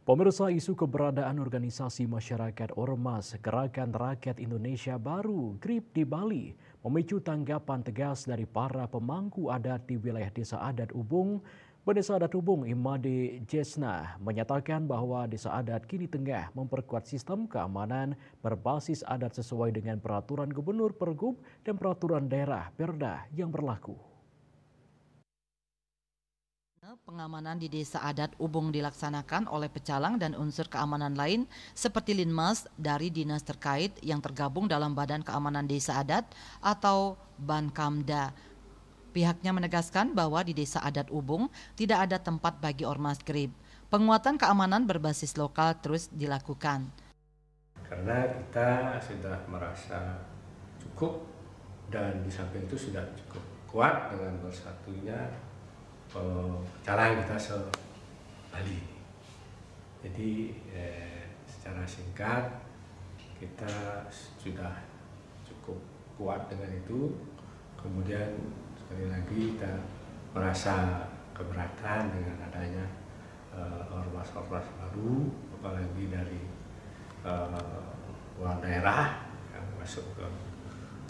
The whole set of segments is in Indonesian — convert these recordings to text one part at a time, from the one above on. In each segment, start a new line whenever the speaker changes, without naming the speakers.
Pemirsa, isu keberadaan organisasi masyarakat Ormas Gerakan Rakyat Indonesia Baru GRIB di Bali memicu tanggapan tegas dari para pemangku adat di wilayah Desa Adat Ubung. Pendesa Adat Ubung Imade Jesna menyatakan bahwa Desa Adat kini tengah memperkuat sistem keamanan berbasis adat sesuai dengan peraturan Gubernur Pergub dan peraturan daerah Perda yang berlaku.
Pengamanan di Desa Adat Ubung dilaksanakan oleh pecalang dan unsur keamanan lain seperti Linmas dari dinas terkait yang tergabung dalam Badan Keamanan Desa Adat atau Bankamda. Pihaknya menegaskan bahwa di Desa Adat Ubung tidak ada tempat bagi ormas GRIB. Penguatan keamanan berbasis lokal terus dilakukan.
Karena kita sudah merasa cukup dan di samping itu sudah cukup kuat dengan bersatunya pecalang kita se-Bali. Jadi secara singkat kita sudah cukup kuat dengan itu. Kemudian sekali lagi kita merasa keberatan dengan adanya ormas-ormas baru, apalagi dari luar daerah yang masuk ke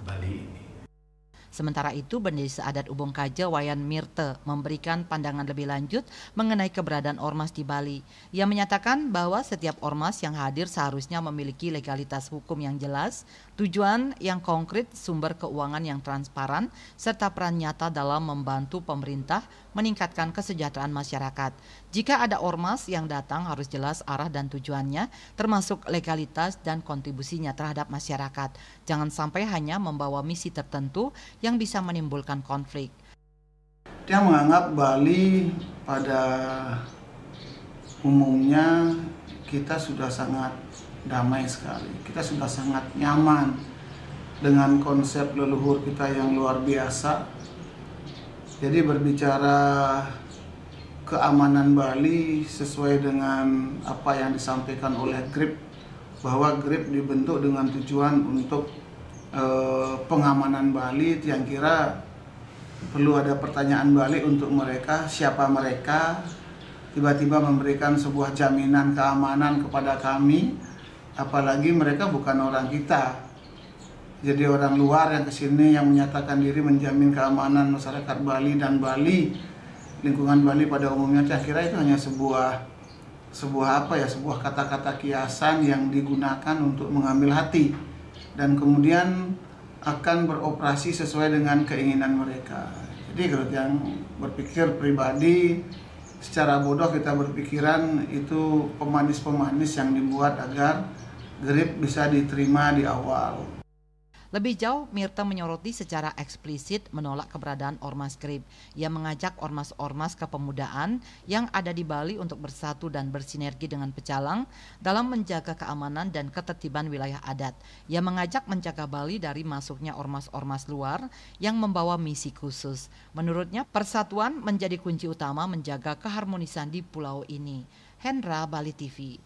Bali ini.
Sementara itu, Pendesa Adat Ubung Kaja Wayan Mirte memberikan pandangan lebih lanjut mengenai keberadaan ormas di Bali. Ia menyatakan bahwa setiap ormas yang hadir seharusnya memiliki legalitas hukum yang jelas, tujuan yang konkret, sumber keuangan yang transparan, serta peran nyata dalam membantu pemerintah meningkatkan kesejahteraan masyarakat. Jika ada ormas yang datang harus jelas arah dan tujuannya, termasuk legalitas dan kontribusinya terhadap masyarakat. Jangan sampai hanya membawa misi tertentu yang bisa menimbulkan konflik.
Dia menganggap Bali pada umumnya kita sudah sangat damai sekali. Kita sudah sangat nyaman dengan konsep leluhur kita yang luar biasa. Jadi berbicara keamanan Bali sesuai dengan apa yang disampaikan oleh GRIB, bahwa GRIB dibentuk dengan tujuan untuk pengamanan Bali. Yang kira perlu ada pertanyaan balik untuk mereka, siapa mereka, tiba-tiba memberikan sebuah jaminan keamanan kepada kami, apalagi mereka bukan orang kita. Jadi orang luar yang kesini yang menyatakan diri menjamin keamanan masyarakat Bali dan Bali, lingkungan Bali pada umumnya. Saya kira itu hanya sebuah kata-kata kiasan yang digunakan untuk mengambil hati dan kemudian akan beroperasi sesuai dengan keinginan mereka. Jadi kalau yang berpikir pribadi secara bodoh, kita berpikiran itu pemanis-pemanis yang dibuat agar GRIB bisa diterima di awal.
Lebih jauh, Mirte menyoroti secara eksplisit menolak keberadaan ormas GRIB. Ia mengajak ormas-ormas kepemudaan yang ada di Bali untuk bersatu dan bersinergi dengan pecalang dalam menjaga keamanan dan ketertiban wilayah adat. Ia mengajak menjaga Bali dari masuknya ormas-ormas luar yang membawa misi khusus. Menurutnya, persatuan menjadi kunci utama menjaga keharmonisan di pulau ini. Hendra, Bali TV.